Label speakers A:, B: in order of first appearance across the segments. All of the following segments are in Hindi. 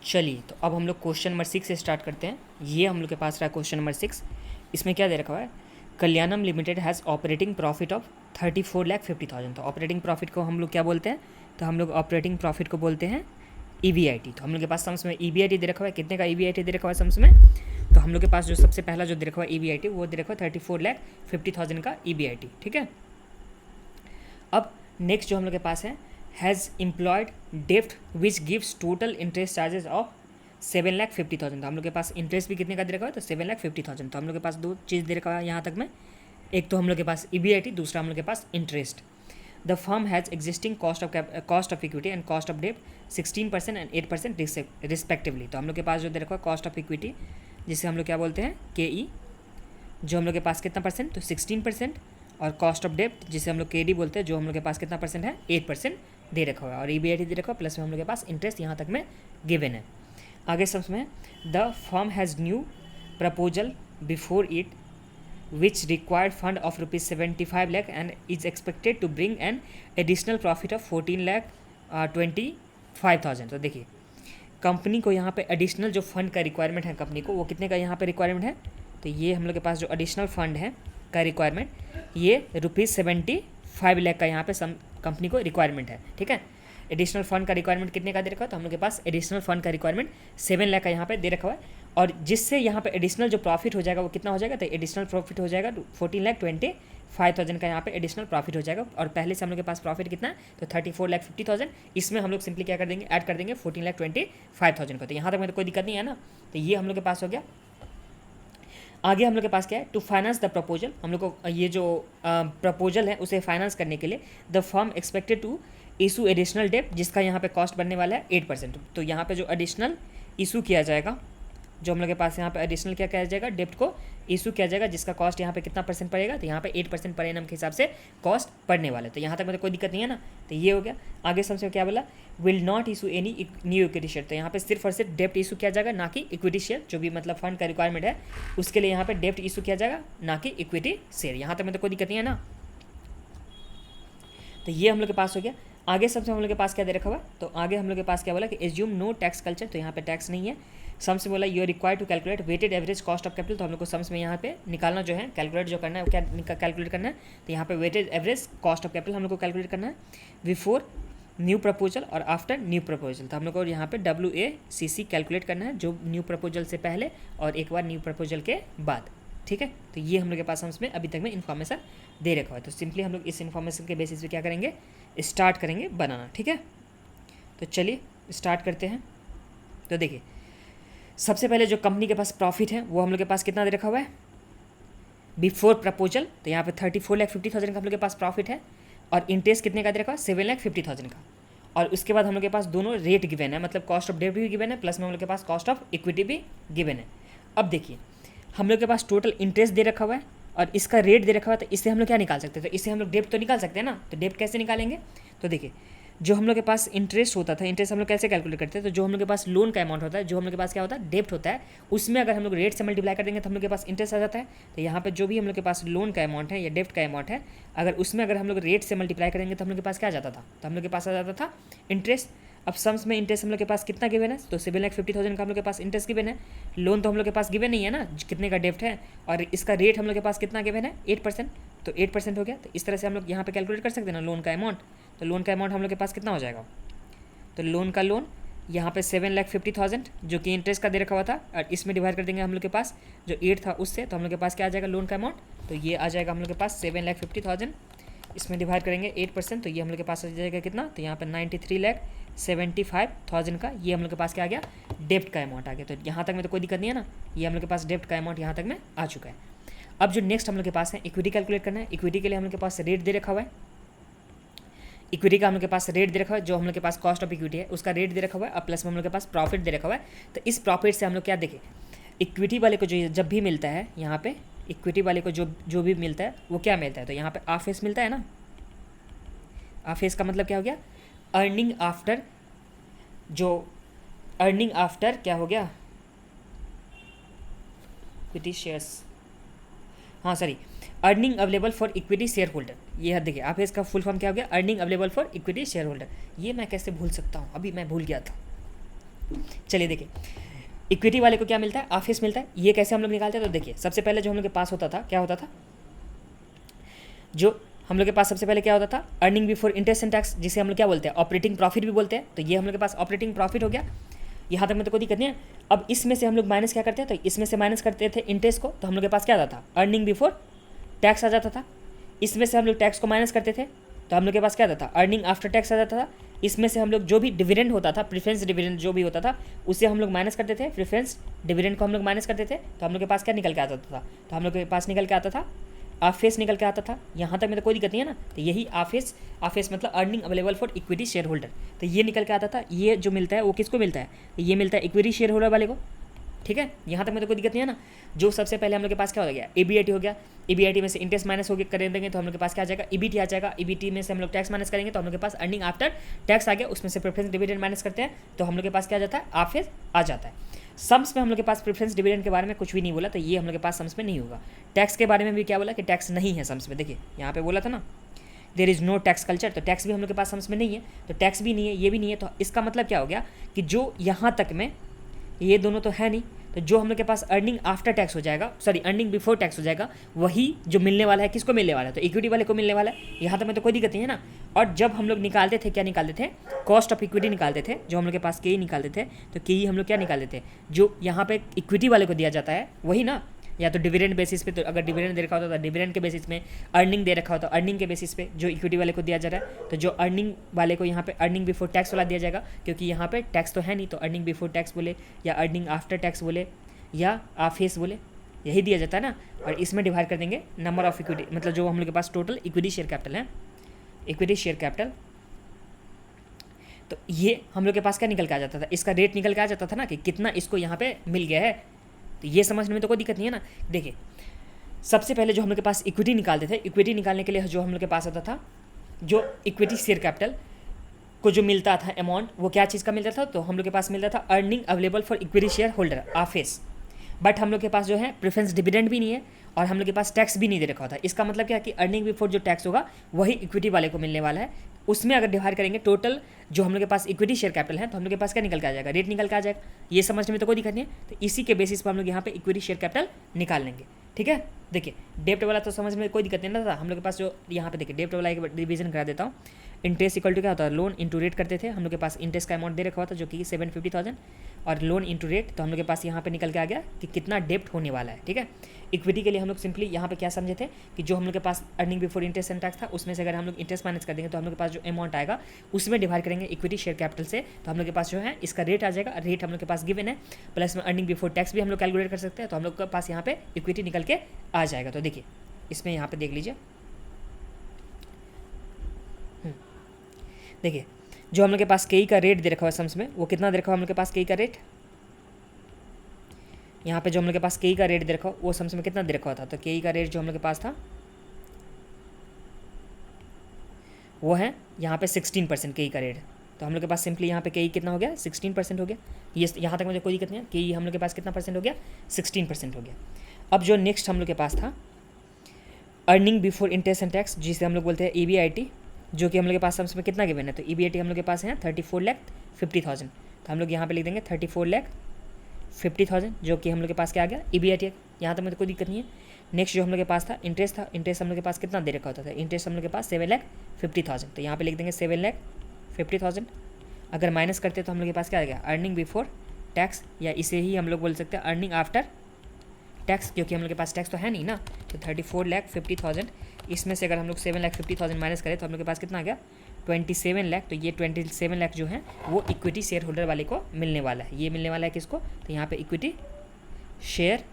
A: चलिए तो अब हम लोग क्वेश्चन नंबर 6 से स्टार्ट करते हैं। ये हम लोग के पास रहा क्वेश्चन नंबर 6। इसमें क्या दे रखा हुआ है, Kalyanam limited has operating profit of 34,50,000। तो ऑपरेटिंग प्रॉफिट को हम लोग क्या बोलते हैं, तो हम लोग ऑपरेटिंग प्रॉफिट को बोलते हैं EBIT। तो हम लोग के पास सम्स में EBIT दे रखा हुआ है। कितने का EBIT दे रखा हुआ है सम्स में, तो हम लोग के पास जो सबसे पहला जो दे रखा हुआ है EBIT वो दे रखा हुआ है 34,50,000 का EBIT। ठीक है। अब नेक्स्ट जो हम लोग के पास है, हैज़ एम्प्लॉयड डेप्ट which gives total interest charges of 7,50,000। तो हम लोग के पास इंटरेस्ट भी कितने का दे रखा हुआ है, तो 7,50,000। तो हम लोग के पास दो चीज़ दे रखा है यहाँ तक में, एक तो हम लोग के पास EBIT, दूसरा हम लोग के पास interest. The firm has existing cost of equity and cost of डेप्ट 16% एंड 8% रिस्पेक्टिवली। तो हम लोग के पास जो दे रखा है कॉस्ट ऑफ इक्विटी, जिसे हम लोग क्या बोलते हैं KE, जो हम लोग के पास कितना परसेंट, तो 16%, और कॉस्ट ऑफ डेप्ट जिसे हम लोग KD बोलते हैं, जो हम लोग के पास कितना परसेंट है, 8% दे रखा हुआ है, और EBIT दे रखा हुआ प्लस में हम लोग के पास इंटरेस्ट यहाँ तक में गिवन है। आगे सब में, the firm has new proposal before it which required fund of ₹75 lakh and is expected to bring an additional profit of 14,25,000। तो देखिए कंपनी को यहाँ पे एडिशनल जो फंड का रिक्वायरमेंट है कंपनी को, वो कितने का यहाँ पे रिक्वायरमेंट है, तो ये हम लोग के पास जो एडिशनल फंड है का रिक्वायरमेंट, ये ₹75 lakh का यहाँ पे कंपनी को रिक्वायरमेंट है। ठीक है। एडिशनल फंड का रिक्वायरमेंट कितने का दे रखा है, तो हम लोग के पास एडिशनल फंड का रिक्वायरमेंट 7 लाख का यहाँ पे दे रखा हुआ है, और जिससे यहाँ पे एडिशनल जो प्रॉफिट हो जाएगा वो कितना हो जाएगा, तो एडिशनल प्रॉफिट हो जाएगा 14,25,000 का यहाँ पे एडिशनल प्रॉफिट हो जाएगा। और पहले से हम लोग के पास प्रॉफिट कितना है, तो 34,50,000। इसमें हम लोग सिंपली क्या कर देंगे, ऐड कर देंगे 14,25,000 को। तो यहाँ तक में तो कोई दिक्कत नहीं है ना, तो ये हम लोग के पास हो गया। आगे हम लोग के पास क्या है, टू फाइनेंस द प्रपोजल, हम लोग को ये जो प्रपोजल है उसे फाइनेंस करने के लिए the firm expected to issue additional डेप्ट, जिसका यहाँ पे कॉस्ट बनने वाला है 8%। तो यहाँ पे जो एडिशनल इशू किया जाएगा, जो हम लोग के पास यहाँ पे एडिशनल क्या किया जाएगा, डेप्ट को इशू किया जाएगा, जिसका कॉस्ट यहाँ पे कितना परसेंट पड़ेगा, तो यहाँ पे 8% पर एनम के हिसाब से कॉस्ट पड़ने वाला है। तो यहाँ तक में तो कोई दिक्कत नहीं है ना, तो ये हो गया। आगे सबसे क्या बोला, will not issue any new equity share. तो यहाँ पे सिर्फ और सिर्फ डेप्ट इशू किया जाएगा, ना कि इक्विटी शेयर। जो भी मतलब फंड का रिक्वायरमेंट है उसके लिए यहाँ पे डेप्ट इशू किया जाएगा, ना कि इक्विटी शेयर। यहाँ तक में तो कोई दिक्कत नहीं है ना, तो ये हम लोग के पास हो गया। आगे सबसे हम लोग के पास क्या दे रखा हुआ, तो आगे हम लोग के पास क्या बोला कि एज्यूम नो टैक्स कल्चर। तो यहाँ पे टैक्स नहीं है। सम्स में बोला you are required to calculate weighted average cost of capital. तो हम लोग को सम्स में यहाँ पे निकालना जो है, कैलकुलेट जो करना है, क्या कैलकुलेट करना है, तो यहाँ पे weighted average cost of capital हम लोग को कैलकुलेट करना है बिफोर न्यू प्रपोजल और आफ्टर न्यू प्रपोजल। तो हम लोग को यहाँ पे WACC कैलकुलेट करना है, जो न्यू प्रपोजल से पहले और एक बार न्यू प्रपोजल के बाद। ठीक है। तो ये हम लोग के पास सम्स में अभी तक में इन्फॉर्मेशन दे रखा है। तो सिंपली हम लोग इस इन्फॉर्मेशन के बेसिस पे क्या करेंगे, स्टार्ट करेंगे बनाना। ठीक है। तो चलिए स्टार्ट करते हैं। तो देखिए सबसे पहले जो कंपनी के पास प्रॉफिट है वो हम लोग के पास कितना दे रखा हुआ है बिफोर प्रपोजल। तो यहाँ पे 34,50,000 का हम लोग के पास प्रॉफिट है, और इंटरेस्ट कितने का दे रखा है, 7,50,000 का। और उसके बाद हम लोग के पास दोनों रेट गिवन है, मतलब कॉस्ट ऑफ डेब्ट भी गिवन है, प्लस में हम लोग के पास कॉस्ट ऑफ इक्विटी भी गिवन है। अब देखिए हम लोग के पास टोटल इंटरेस्ट दे रखा हुआ है और इसका रेट दे रखा हुआ है, तो इससे हम लोग क्या निकाल सकते हैं, तो इससे हम लोग डेप्ट तो निकाल सकते हैं ना। तो डेप्ट कैसे निकालेंगे, तो देखिए जो हम लोग के पास इंटरेस्ट होता था, इंटरेस्ट हम लोग कैसे कैलकुलेट करते हैं, तो जो हम लोग के पास लोन का अमाउंट होता है, जो हम लोग के पास क्या होता है, डेप्ट होता है, उसमें अगर हम लोग रेट से मल्टीप्लाई कर देंगे तो हम लोग के पास इंटरेस्ट आ जाता है। तो यहाँ पे जो भी हम लोग के पास लोन का अमाउंट है या डेप्ट का अमाउंट है, अगर उसमें अगर हम लोग रेट से मल्टीप्लाई करेंगे तो हम लोग के पास क्या आ जाता था, तो हम लोग के पास आ जाता था इंटरेस्ट। अब सम्स में इंटरेस्ट हम लोग के पास कितना गिवन है, तो 7,50,000 का हम लोग के पास इंटरेस्ट गिवन है। लोन तो हम लोग के पास गिवन नहीं है ना, कितने का डेप्ट है, और इसका रेट हम लोग के पास कितना गिवन है, 8%। तो 8% हो गया। तो इस तरह से हम लोग यहाँ पे कैलकुलेट कर सकते हैं ना लोन का अमाउंट। तो लोन का अमाउंट हम लोग के पास कितना हो जाएगा, तो लोन का लोन यहाँ पे 7,50,000 जो कि इंटरेस्ट का दे रखा हुआ था, और इसमें डिवाइड कर देंगे हम लोग के पास जो 8 था उससे, तो हम लोग के पास क्या आ जाएगा लोन का अमाउंट, तो ये आ जाएगा हम लोग के पास 7,50,000। इसमें डिवाइड करेंगे 8%, तो ये हम लोग के पास आ जाएगा कितना, तो यहाँ पे 93,75,000 का ये हम लोग के पास क्या आ गया, डेप्ट का अमाउंट आ गया। तो यहाँ तक में तो कोई दिक्कत नहीं है ना, ये हम लोग के पास डेप्ट का अमाउंट यहाँ तक में आ चुका है। अब जो नेक्स्ट हम लोग के पास है इक्विटी कैलकुलेट करना है। इक्विटी के लिए हम लोग के पास रेट दे रखा हुआ है, इक्विटी का हम लोग के पास रेट दे रखा हुआ है, जो हम लोग के पास कॉस्ट ऑफ इक्विटी है उसका रेट दे रखा हुआ है, और प्लस में हम लोग के पास प्रॉफिट दे रखा हुआ है। तो इस प्रॉफिट से हम लोग क्या देखें, इक्विटी वाले को जो जब भी मिलता है, यहाँ पे इक्विटी वाले को जो भी मिलता है वो क्या मिलता है, तो यहाँ पे आफेस मिलता है ना। आफेस का मतलब क्या हो गया, अर्निंग आफ्टर, जो अर्निंग आफ्टर क्या हो गया, इक्विटी शेयर्स, हाँ sorry, earning available for equity share holder. ये देखिए आप इसका फुल फॉर्म क्या हो गया, earning available for equity share holder. ये मैं कैसे भूल सकता हूँ, अभी मैं भूल गया था, चलिए देखिए, इक्विटी वाले को क्या मिलता है, ऑफिस मिलता है। ये कैसे हम लोग निकालते हैं, तो देखिए सबसे पहले जो हम लोग के पास होता था, क्या होता था, जो हम लोग के पास सबसे पहले क्या होता था, earning before interest and tax, जिसे हम लोग क्या बोलते हैं, ऑपरेटिंग प्रॉफिट भी बोलते हैं। तो ये हम लोग के पास ऑपरेटिंग प्रॉफिट हो गया, यहाँ तक में तो कोई दिक्कत नहीं है। अब इसमें से हम लोग माइनस क्या करते हैं, तो इसमें से माइनस करते थे इंटरेस्ट को, तो हम लोग के पास क्या आता था, अर्निंग बिफोर टैक्स आ जाता था। इसमें से हम लोग टैक्स को माइनस करते थे, तो हम लोग के पास क्या आता था, अर्निंग आफ्टर टैक्स आ जाता था। इसमें से हम लोग जो भी डिविडेंड होता था, प्रेफरेंस डिविडेंड जो भी होता था, उसे हम लोग माइनस करते थे, प्रेफरेंस डिविडेंड को हम लोग माइनस करते थे, तो हम लोग के पास क्या निकल के आता था, तो हम लोग के पास निकल के आता था ऑफिस निकल के आता था। यहाँ तक में तो कोई दिक्कत नहीं है ना। तो यही ऑफिस मतलब earning available for equity share holder, तो ये निकल के आता था। ये जो मिलता है वो किसको मिलता है, तो ये मिलता है इक्विटी शेयर होल्डर वाले को, ठीक है। यहाँ तक में तो कोई दिक्कत नहीं है ना। जो सबसे पहले हम लोग के पास क्या हो गया, EBIT हो गया, EBIT में से इंटरेस्ट माइनस हो गया कर देंगे, तो हम लोग के पास क्या आ जाएगा, EBT आ जाएगा। EBT में से हम लोग टैक्स माइनस करेंगे, तो हम लोग के पास अर्निंग आफ्टर टैक्स आ गया। उसमें से प्रेफरेंस डिविडेंड माइनस करते हैं, तो हम लोग के पास क्या आ जाता है, ऑफिस आ जाता है। सम्स में हम लोग के पास प्रेफरेंस डिविडेंड के बारे में कुछ भी नहीं बोला, तो ये हम लोग के पास सम्स में नहीं होगा। टैक्स के बारे में भी क्या बोला कि टैक्स नहीं है सम्स में। देखिए यहाँ पे बोला था ना, there is no tax culture, तो टैक्स भी हम लोग के पास सम्स में नहीं है, तो टैक्स भी नहीं है, ये भी नहीं है। तो इसका मतलब क्या हो गया कि जो यहाँ तक में ये दोनों तो है नहीं, तो जो हम लोग के पास अर्निंग आफ्टर टैक्स हो जाएगा, सॉरी अर्निंग बिफोर टैक्स हो जाएगा, वही जो मिलने वाला है किसको मिलने वाला है, तो इक्विटी वाले को मिलने वाला है। यहाँ तक में तो कोई दिक्कत नहीं है ना। और जब हम लोग निकालते थे, क्या निकालते थे, कॉस्ट ऑफ इक्विटी निकालते थे। जो हम लोग के पास के निकालते थे, तो के हम लोग क्या निकालते थे, जो यहाँ पे इक्विटी वाले को दिया जाता है वही ना, या तो डिविडेंड बेसिस पे, तो अगर डिविडेंड दे रखा होता तो डिविडेंड के बेसिस में, अर्निंग दे रखा होता अर्निंग के बेसिस पे जो इक्विटी वाले को दिया जा रहा है। तो जो अर्निंग वाले को यहाँ पे अर्निंग बिफोर टैक्स वाला दिया जाएगा, क्योंकि यहाँ पे टैक्स तो है नहीं, तो अर्निंग बिफोर टैक्स बोले या अर्निंग आफ्टर टैक्स बोले या ऑफिस बोले, यही दिया जाता है ना। और इसमें डिवाइड कर देंगे नंबर ऑफ इक्विटी, मतलब जो हम लोग के पास टोटल इक्विटी शेयर कैपिटल है, इक्विटी शेयर कैपिटल। तो ये हम लोग के पास क्या निकल के आ जाता था, इसका रेट निकल के आ जाता था ना कि कितना इसको यहाँ पे मिल गया है। तो ये समझने में तो कोई दिक्कत नहीं है ना। देखिए सबसे पहले जो हम लोग के पास इक्विटी निकालते थे, इक्विटी निकालने के लिए जो हम लोग के पास आता था, जो इक्विटी शेयर कैपिटल को जो मिलता था अमाउंट, वो क्या चीज़ का मिलता था, तो हम लोग के पास मिलता था earning available for equity share holder office. But हम लोग के पास जो है प्रेफरेंस डिविडेंड भी नहीं है, और हम लोग के पास टैक्स भी नहीं दे रखा होता। इसका मतलब क्या है कि अर्निंग बिफोर जो टैक्स होगा वही इक्विटी वाले को मिलने वाला है। उसमें अगर डिवाइड करेंगे टोटल जो हम लोग के पास इक्विटी शेयर कैपिटल है, तो हम लोग के पास क्या निकल के आ जाएगा, रेट निकल के आ जाएगा। ये समझने में तो कोई दिक्कत नहीं है। तो इसी के बेसिस पर हम लोग यहाँ पे इक्विटी शेयर कैपिटल निकाल लेंगे, ठीक है। देखिए डेप्ट वाला तो समझ में कोई दिक्कत नहीं ना था। हम लोग के पास जो यहाँ पे देखिए डेप्ट वाला एक डिवीजन करा देता हूँ। इंटरेस्ट इक्वल टू क्या होता है, लोन इंटू रेट करते थे। हम लोग के पास इंटरेस्ट का अमाउंट दे रखा हुआ था जो कि 750,000, और लोन इंटू रेट, तो हम लोग के पास यहाँ पे निकल के आ गया कि कितना डेप्ट होने वाला है, ठीक है। इक्विटी के लिए हम लोग सिंपली यहाँ पे क्या समझे थे कि जो हम लोग के पास earning before interest and tax था, उसमें से अगर हम लोग इंटरेस्ट माइनस कर देंगे, तो हम लोग के पास जो अमाउंट आएगा उसमें डिवाइड करेंगे इक्विटी शेयर कैपिटल से, तो हम लोग के पास जो है इसका रेट आ जाएगा। रेट हम लोग के पास गिवन है, प्लस में अर्निंग बिफोर टैक्स भी हम लोग कैलकुलेट कर सकते हैं, तो हम लोग के पास यहाँ पे इक्विटी निकल के आ जाएगा। तो देखिए इसमें यहाँ पे देख लीजिए, देखिए जो हम लोग के पास के का रेट दे रखा हुआ है सम्स में, वो कितना दे रखा हुआ हम लोग के पास के का रेट, यहाँ पे जो हम लोग के पास के का रेट दे रखा हो वो सम्स में कितना दे रखा हुआ था, तो के का रेट जो हम लोग के पास था वो है यहाँ पे 16% के का रेट। तो हम लोग के पास सिंपली यहाँ पे के कितना हो गया, 16% हो गया। ये यहाँ तक मुझे कोई दिक्कत नहीं है। के हम लोग के पास कितना परसेंट हो गया, 16% हो गया। अब जो नेक्स्ट हम लोग के पास था earning before interest and tax, जिसे हम लोग बोलते हैं EBIT, जो कि हम लोग के पास सम्स में कितना गिवन है, तो EBIT हम लोग के पास है 34,50,000। तो हम लोग यहाँ पे लिख देंगे 34,50,000, जो कि हम लोग के पास क्या आ गया EBIT। यहाँ तक में तो कोई दिक्कत नहीं है। नेक्स्ट जो हम लोग के पास था इंटरेस्ट था, इंटरेस्ट हम लोग के पास कितना दे रखा होता था, इंटरेस्ट हम लोग के पास 7,50,000। तो यहाँ पे लिख देंगे 7,50,000। अगर माइनस करते तो हम लोग के पास क्या आ गया, अर्निंग बिफोर टैक्स, या इसे ही हम लोग बोल सकते हैं अर्निंग आफ्टर टैक्स, क्योंकि हम लोग के पास टैक्स तो है नहीं ना। तो 34,50,000, इसमें से अगर हम लोग 7,50,000 माइनस करें तो हम लोग के पास कितना आ गया 27 लाख। तो ये 27 लाख जो है वो इक्विटी शेयर होल्डर वाले को मिलने वाला है। ये मिलने वाला है किसको, तो यहाँ पे इक्विटी शेयर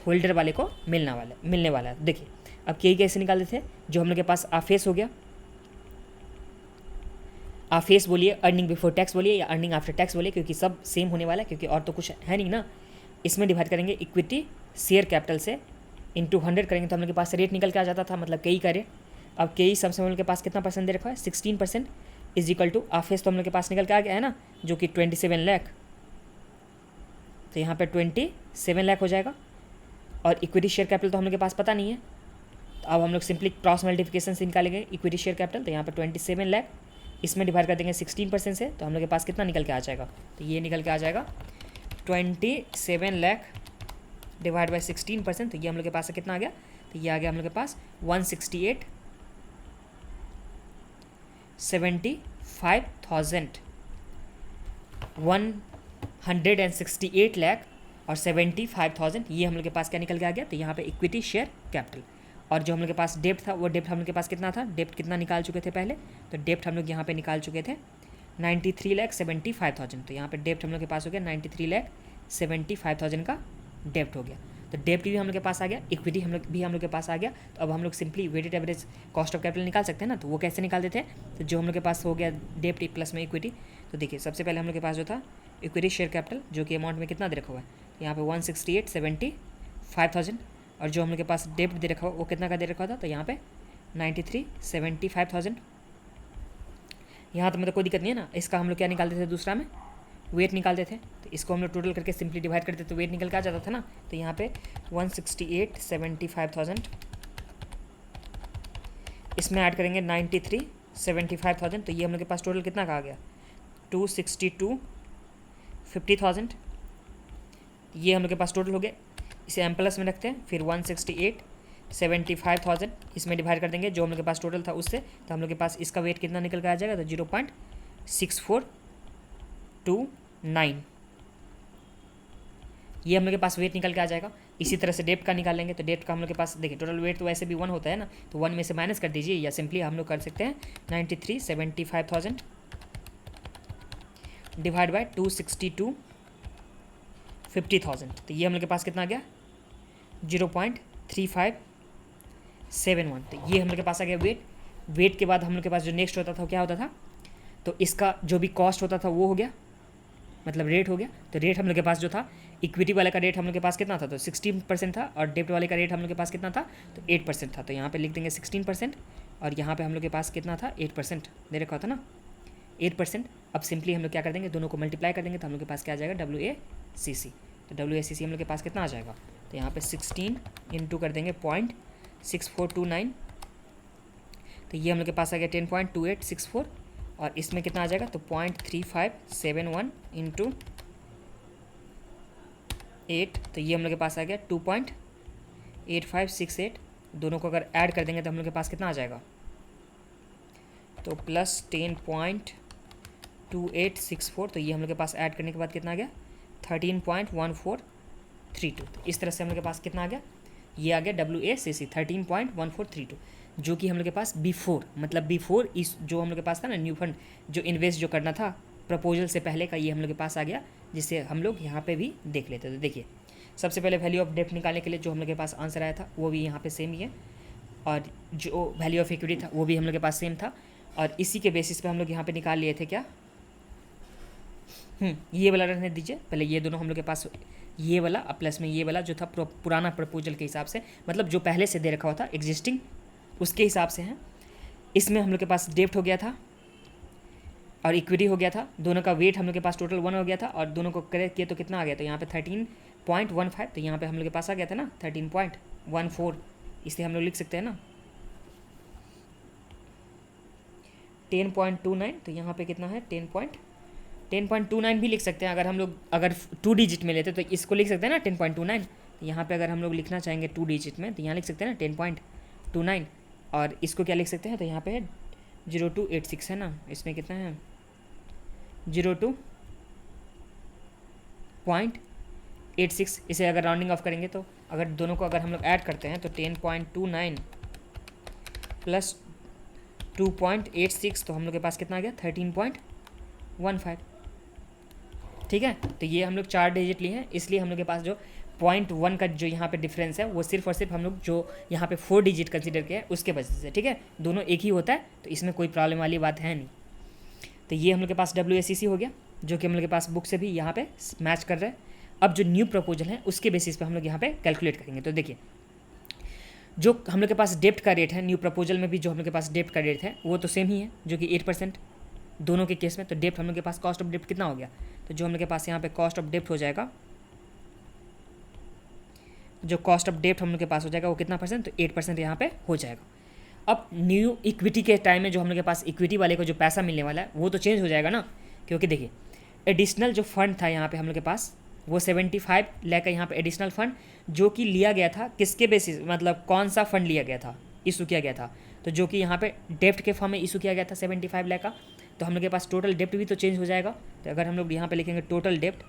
A: होल्डर वाले को मिलने वाला है। देखिए अब के कैसे निकालते थे, जो हम लोग के पास ऑफिस हो गया, ऑफिस बोलिए, अर्निंग बिफोर टैक्स बोलिए या अर्निंग आफ्टर टैक्स बोलिए, क्योंकि सब सेम होने वाला है, क्योंकि और तो कुछ है नहीं ना। इसमें डिवाइड करेंगे इक्विटी शेयर कैपिटल से इंटू 100 करेंगे, तो हम लोग के पास रेट निकल के आ जाता था, मतलब के का रेट। अब के सबसे हम लोग के पास कितना परसेंट दे रखा है, 16% इज इक्वल टू ऑफिस, तो हम लोग के पास निकल के आ गया है ना, जो कि 27 लाख। तो यहाँ पे 27 लाख हो जाएगा। और इक्विटी शेयर कैपिटल तो हम लोग के पास पता नहीं है, तो अब हम लोग सिंपली क्रॉस मल्टीप्लिकेशन से निकालेंगे इक्विटी शेयर कैपिटल। तो यहाँ पे 27 लाख इसमें डिवाइड कर देंगे 16% से, तो हम लोग के पास कितना निकल के आ जाएगा, तो ये निकल के आ जाएगा 27 लाख डिवाइड बाई 16%, तो ये हम लोग के पास कितना आ गया, तो ये आ गया हम लोग के पास 168 लाख और 75,000, ये हम लोग के पास क्या निकल के आ गया, तो यहाँ पे इक्विटी शेयर कैपिटल। और जो हम लोग के पास डेप्ट था, वो डेप्ट हम लोग के पास कितना था, डेप्ट कितना निकाल चुके थे पहले, तो डेप्ट हम लोग यहाँ पे निकाल चुके थे 93,75,000, तो यहाँ पे डेप्ट हम लोग के पास हो गया 93,75,000 का डेप्ट हो गया। तो डेप्ट भी हम लोग के पास आ गया, इक्विटी हम लोग के पास आ गया। तो अब हम लोग simply weighted average cost of capital निकाल सकते हैं ना, तो वो कैसे निकाल देते हैं, तो जो हम लोग के पास हो गया डेप्ट प्लस में इक्विटी, तो देखिए सबसे पहले हम लोग के पास जो था इक्विटी शेयर कैपिटल, जो कि अमाउंट में कितना दे रखा हुआ है, यहाँ पे 168,75,000, और जो हम लोग के पास डेप्ट दे रखा हुआ वो कितना का दे रखा था, तो यहाँ पे 93,75,000। यहाँ तो मतलब कोई दिक्कत नहीं है ना, इसका हम लोग क्या निकालते थे, दूसरा में वेट निकालते थे, तो इसको हम लोग टोटल करके सिंपली डिवाइड करते तो वेट निकल के आ जाता था ना। तो यहाँ पे 168,75,000, इसमें ऐड करेंगे 93,75,000, तो ये हम लोग के पास टोटल कितना का आ गया, 262,50,000, ये हम लोग के पास टोटल हो गया। इसे एम प्लस में रखते हैं, फिर 168,75,000 इसमें डिवाइड कर देंगे जो हम लोग के पास टोटल था उससे, तो हम लोग के पास इसका वेट कितना निकल कर आ जाएगा, तो 0.6429, ये हम लोग के पास वेट निकल के आ जाएगा। इसी तरह से डेप्ट का निकाल लेंगे, तो डेप्ट का हम लोग के पास देखिए टोटल वेट तो वैसे भी 1 होता है ना, तो 1 में से माइनस कर दीजिए, या सिंपली हम लोग कर सकते हैं 93,75,000 डिवाइड बाय 262,50,000, तो ये हम लोग के पास कितना आ गया 0.3571, तो ये हम लोग के पास आ गया वेट। वेट के बाद हम लोग के पास जो नेक्स्ट होता था क्या होता था, तो इसका जो भी कॉस्ट होता था वो हो गया, मतलब रेट हो गया। तो रेट हम लोग के पास जो था, इक्विटी वाले का रेट हम लोग के पास कितना था, तो 16% था, और डेप्ट वाले का रेट हम लोग के पास कितना था, तो 8% था। तो यहाँ पे लिख देंगे 16%, और यहाँ पे हम लोग के पास कितना था, 8% दे रखा था ना, 8%। अब सिंपली हम लोग क्या कर देंगे, दोनों को मल्टीप्लाई कर देंगे, तो हम लोग के पास क्या आ जाएगा, WACC। तो WACC हम लोग के पास कितना आ जाएगा, तो यहाँ पे 16 इंटू कर देंगे 0.6429, तो ये हम लोग के पास आ गया 10.2864, और इसमें कितना आ जाएगा, तो 0.3571 इंटू 8, तो ये हम लोग के पास आ गया 2.8568। दोनों को अगर ऐड कर देंगे तो हम लोग के पास कितना आ जाएगा, तो प्लस 10.2864, तो ये हम लोग के पास ऐड करने के बाद कितना आ गया 13.1432। तो इस तरह से हम लोग के पास कितना आ गया, ये आ गया WACC 13.1432, जो कि हम लोग के पास बिफोर, मतलब बिफोर इस जो हम लोग के पास था ना न्यू फंड जो इन्वेस्ट जो करना था प्रपोजल से पहले का, ये हम लोग के पास आ गया, जिससे हम लोग यहाँ पे भी देख लेते। तो देखिए सबसे पहले वैल्यू ऑफ डेप्ट निकालने के लिए जो हम लोग के पास आंसर आया था वो भी यहाँ पे सेम ही है, और जो वैल्यू ऑफ इक्विटी था वो भी हम लोग के पास सेम था, और इसी के बेसिस पे हम लोग यहाँ पे निकाल लिए थे क्या, ये वाला रहने दीजिए पहले, ये दोनों हम लोग के पास, ये वाला प्लस में ये वाला जो था पुराना प्रपोजल के हिसाब से, मतलब जो पहले से दे रखा हुआ था एग्जिस्टिंग, उसके हिसाब से है। इसमें हम लोग के पास डेप्ट हो गया था और इक्विटी हो गया था, दोनों का वेट हम लोग के पास टोटल 1 हो गया था, और दोनों को करेक्ट किए तो कितना आ गया, तो यहाँ पे 13.15, तो यहाँ पे हम लोग के पास आ गया था ना 13.14, इसलिए हम लोग लिख सकते हैं ना 10.29, तो यहाँ पे कितना है 10.29 भी लिख सकते हैं। अगर हम लोग अगर 2 डिजिट में लेते तो इसको लिख सकते हैं ना 10.29, तो यहाँ पे अगर हम लोग लिखना चाहेंगे 2 डिजिट में तो यहाँ लिख सकते हैं ना 10.29, और इसको क्या लिख सकते हैं, तो यहाँ पे है 0286 है ना, इसमें कितना है 02.86, इसे अगर राउंडिंग ऑफ करेंगे तो अगर दोनों को अगर हम लोग ऐड करते हैं तो 10.29 प्लस 2.86, तो हम लोग के पास कितना आ गया 13.15, ठीक है। तो ये हम लोग 4 डिजिट लिए हैं, इसलिए हम लोग के पास जो 0.1 का जो यहाँ पे डिफरेंस है वो सिर्फ और सिर्फ हम लोग जो यहाँ पे 4 डिजिट कंसीडर किया है उसके वजह से, ठीक है। दोनों एक ही होता है तो इसमें कोई प्रॉब्लम वाली बात है नहीं। तो ये हम लोग के पास WACC हो गया, जो कि हम लोग के पास बुक से भी यहाँ पे मैच कर रहा है। अब जो न्यू प्रपोजल है उसके बेसिस पे हम लोग यहाँ पे कैलकुलेट करेंगे। तो देखिए जो हम लोग के पास डेप्ट का रेट है, न्यू प्रपोजल में भी जो हम लोग के पास डेप्ट का रेट है वो तो सेम ही है, जो कि 8% दोनों के केस में। तो डेप्ट हम लोग के पास कॉस्ट ऑफ डेप्ट कितना हो गया, तो जो हम लोग के पास यहाँ पे कॉस्ट ऑफ डेप्ट हो जाएगा, जो कॉस्ट ऑफ डेप्ट हम लोग के पास हो जाएगा वो कितना परसेंट, तो 8% यहाँ पे हो जाएगा। अब न्यू इक्विटी के टाइम में जो हम लोग के पास इक्विटी वाले को जो पैसा मिलने वाला है वो तो चेंज हो जाएगा ना, क्योंकि देखिए एडिशनल जो फंड था यहाँ पे हम लोग के पास वो 75 लाख का यहाँ पे एडिशनल फंड जो कि लिया गया था किसके बेसिस, मतलब कौन सा फंड लिया गया था, इशू किया गया था, तो जो कि यहाँ पे डेप्ट के फॉर्म में इशू किया गया था 75 लाख का। तो हम लोग के पास टोटल डेप्ट भी तो चेंज हो जाएगा। तो अगर हम लोग यहाँ पे लिखेंगे टोटल डेप्ट,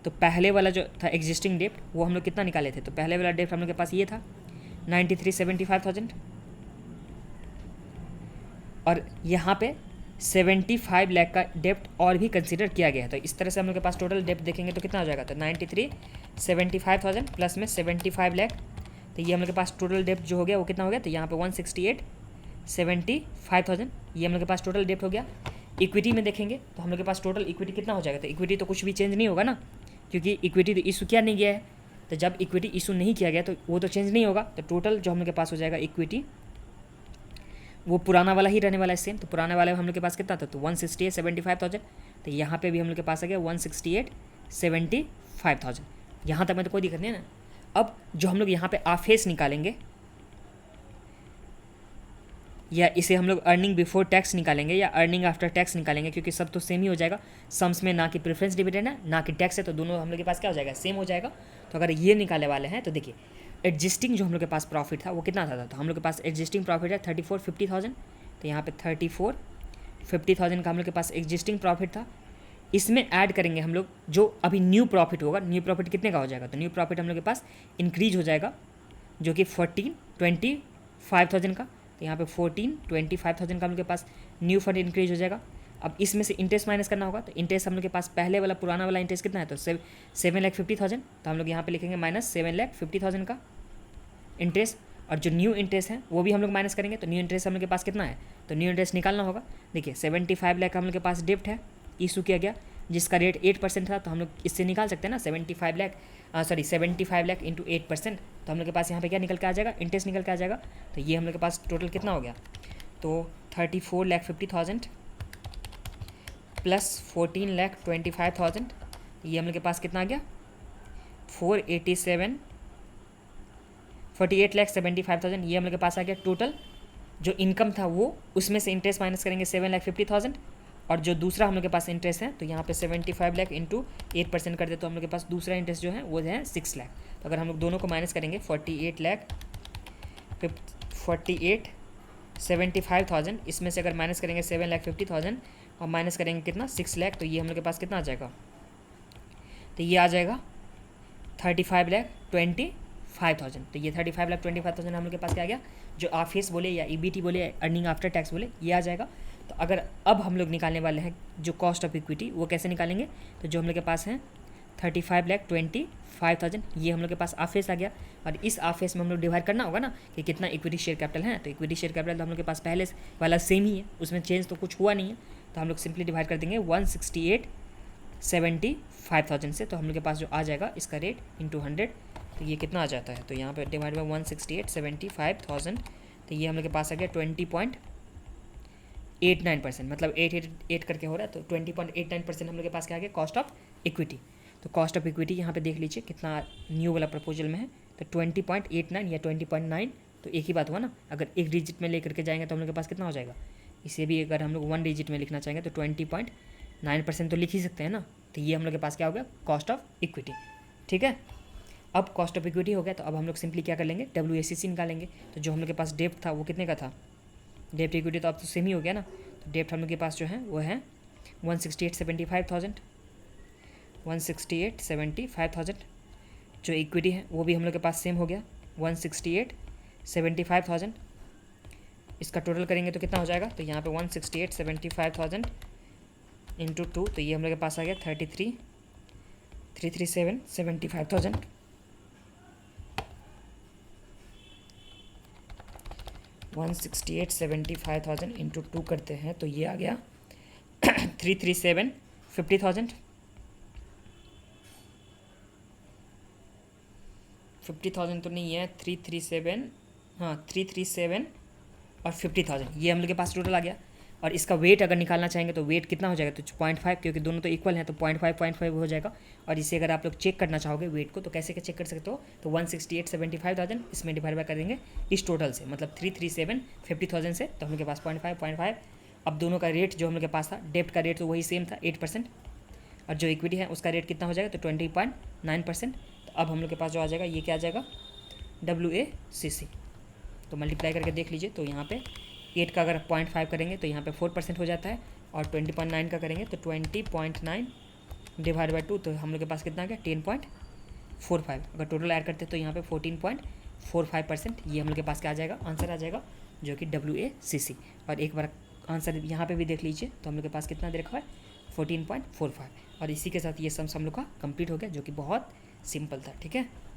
A: तो पहले वाला जो था एग्जिस्टिंग डेप्ट वो हम लोग कितना निकाले थे, तो पहले वाला डेप्ट हम लोग के पास ये था 93,75,000 और यहाँ पे 75 लाख का डेप्ट और भी कंसिडर किया गया है। तो इस तरह से हम लोग के पास टोटल डेप्ट देखेंगे तो कितना हो जाएगा, तो 93,75,000 प्लस में 75 लाख, तो ये हम लोग के पास टोटल डेप्ट जो हो गया वो कितना हो गया, तो यहाँ पे 168,75,000 ये हम लोग के पास टोटल डेप्ट हो गया। इक्विटी में देखेंगे तो हम लोग के पास टोटल इक्विटी कितना हो जाएगा, तो इक्विटी तो कुछ भी चेंज नहीं होगा ना, क्योंकि इक्विटी तो इशू किया नहीं गया है। तो जब इक्विटी इशू नहीं किया गया तो वो तो चेंज नहीं होगा। तो टोटल जो हम लोग के पास हो जाएगा इक्विटी वो पुराना वाला ही रहने वाला है सेम। तो पुराने वाले में हम लोग के पास कितना था, तो 168,75,000, तो यहाँ पे भी हम लोग के पास आ गया 168,75,000। यहाँ तक में तो कोई दिक्कत नहीं है ना। अब जो हम लोग यहाँ पे आफेस निकालेंगे या इसे हम लोग अर्निंग बिफोर टैक्स निकालेंगे या अर्निंग आफ्टर टैक्स निकालेंगे, क्योंकि सब तो सेम ही हो जाएगा। सम्स में ना कि प्रेफरेंस डिविडेंड है ना कि टैक्स है, तो दोनों हम लोग के पास क्या हो जाएगा, सेम हो जाएगा। तो अगर ये निकाले वाले हैं तो देखिए एग्जिस्टिंग जो हम लोग के पास प्रॉफिट था वो कितना था, तो हम लोग के पास एग्जिस्टिंग प्रॉफिट है 34,50,000। तो यहाँ पे 34,50,000 का हम लोग के पास एग्जिस्टिंग प्रॉफिट था। इसमें ऐड करेंगे हम लोग जो अभी न्यू प्रॉफिट होगा। न्यू प्रॉफिट कितने का हो जाएगा, तो न्यू प्रॉफिट हम लोग के पास इंक्रीज हो जाएगा जो कि 14,25,000 का। तो यहाँ पे 14,25,000 का हम लोग के पास न्यू फंड इंक्रीज हो जाएगा। अब इसमें से इंटरेस्ट माइनस करना होगा, तो इंटरेस्ट हम लोग के पास पहले वाला पुराना वाला इंटरेस्ट कितना है, तो 7,50,000। तो हम लोग यहाँ पे लिखेंगे माइनस 7,50,000 का इंटरेस्ट, और जो न्यू इंटरेस्ट है वो भी हम लोग माइनस करेंगे। तो न्यू इंटरेस्ट हम लोग के पास कितना है, तो न्यू इंटरेस्ट निकालना होगा। देखिए 75 लाख का हम लोग के पास डेप्ट है, इशू किया गया, जिसका रेट 8% था। तो हम लोग इससे निकाल सकते हैं ना 75 लाख इंटू 8%। तो हम लोग के पास यहाँ पे क्या निकल के आ जाएगा, इंटरेस्ट निकल के आ जाएगा। तो ये हम लोग के पास टोटल कितना हो गया, तो 34,50,000 प्लस 14,25,000, ये हम लोग के पास कितना आ गया 48,75,000। ये हम लोग के पास आ गया टोटल जो इनकम था वो, उसमें से इंटरेस्ट माइनस करेंगे 7,50,000, और जो दूसरा हम लोग के पास इंटरेस्ट है तो यहाँ पे 75 लाख इंटू 8% कर दे तो हम लोग के पास दूसरा इंटरेस्ट जो है वो है 6 लाख। तो अगर हम लोग दोनों को माइनस करेंगे 48,75,000, इसमें से अगर माइनस करेंगे 7,50,000 और माइनस करेंगे कितना 6 लाख, तो ये हम लोग के पास कितना आ जाएगा, तो ये आ जाएगा 35,25,000। तो ये 35,25,000 हम लोग के पास क्या आ गया, जो आफिस बोले या ईबीटी बोले या अर्निंग आफ्टर टैक्स बोले, ये आ जाएगा। तो अगर अब हम लोग निकालने वाले हैं जो कॉस्ट ऑफ इक्विटी, वो कैसे निकालेंगे, तो जो हम लोग के पास है 35,25,000, ये हम लोग के पास आफेस आ गया। और इस आफेस में हम लोग डिवाइड करना होगा ना कि कितना इक्विटी शेयर कैपिटल है। तो इक्विटी शेयर कैपिटल तो हम लोग के पास पहले वाला सेम ही है, उसमें चेंज तो कुछ हुआ नहीं है। तो हम लोग सिंपली डिवाइड कर देंगे 168,75,000 से। तो हम लोग के पास जो आ जाएगा इसका रेट इंटू 100, तो ये कितना आ जाता है, तो यहाँ पर डिवाइड बाई 168,75,000, तो ये हम लोग के पास आ गया 20.89%, मतलब 888 करके हो रहा है। तो 20.89% हम लोग के पास क्या आ गया कॉस्ट ऑफ इक्विटी। तो कॉस्ट ऑफ इक्विटी यहाँ पे देख लीजिए कितना न्यू वाला प्रपोजल में है, तो 20.89 या 20.9, तो एक ही बात हुआ ना। अगर एक डिजिट में लेकर के जाएंगे तो हम लोग के पास कितना हो जाएगा, इसे भी अगर हम लोग 1 डिजिट में लिखना चाहेंगे तो 20.9% तो लिख ही सकते हैं ना। तो ये हम लोग के पास क्या हो गया कॉस्ट ऑफ इक्विटी। ठीक है, अब कॉस्ट ऑफ इक्विटी हो गया, तो अब हम लोग सिंपली क्या कर लेंगे, WACC निकालेंगे। तो जो हम लोग के पास डेप्ट था वो कितने का था, डेप्ट इक्विटी तो अब तो सेम ही हो गया ना। तो डेप्ट हम लोग के पास जो है वो है 168,75,000। जो इक्विटी है वो भी हम लोग के पास सेम हो गया 168,75,000। इसका टोटल करेंगे तो कितना हो जाएगा, तो यहाँ पे 168,75,000 इंटू 2, तो ये हम लोग के पास आ गया 33,337,75,000। 168,75,000 इंटू 2 करते हैं तो ये आ गया 337,50,000। 50,000 तो नहीं है, 337 और 50,000, ये हम लोग के पास टोटल आ गया। और इसका वेट अगर निकालना चाहेंगे तो वेट कितना हो जाएगा, तो 0.5, क्योंकि दोनों तो इक्वल हैं तो 0.5 हो जाएगा। और इसे अगर आप लोग चेक करना चाहोगे वेट को तो कैसे चेक कर सकते हो, तो 168,75,000 इसमें डिवाइड बाय करेंगे इस टोटल से, मतलब 337,50,000 से, तो हम लोग के पास 0.5। अब दोनों का रेट जो हम लोग के पास था, डेप्ट का रेट तो वही सेम था 8%, और जो इक्विटी है उसका रेट कितना हो जाएगा, तो 20.9%। तो अब हम लोग के पास जो आ जाएगा ये क्या आ जाएगा, WACC। तो मल्टीप्लाई करके देख लीजिए, तो यहाँ पे 8 का अगर 0.5 करेंगे तो यहाँ पे 4% हो जाता है, और 20.9 का करेंगे तो 20.9 डिवाइड बाई 2, तो हम लोग के पास कितना आ गया 10.45। अगर टोटल ऐड करते तो यहाँ पे 14.45%, ये हम लोग के पास क्या आ जाएगा, आंसर आ जाएगा, जो कि WACC। और एक बार आंसर यहाँ पे भी देख लीजिए, तो हम लोग के पास कितना दे रखा है 14.45। और इसी के साथ ये सम हम लोग का कंप्लीट हो गया, जो कि बहुत सिंपल था। ठीक है।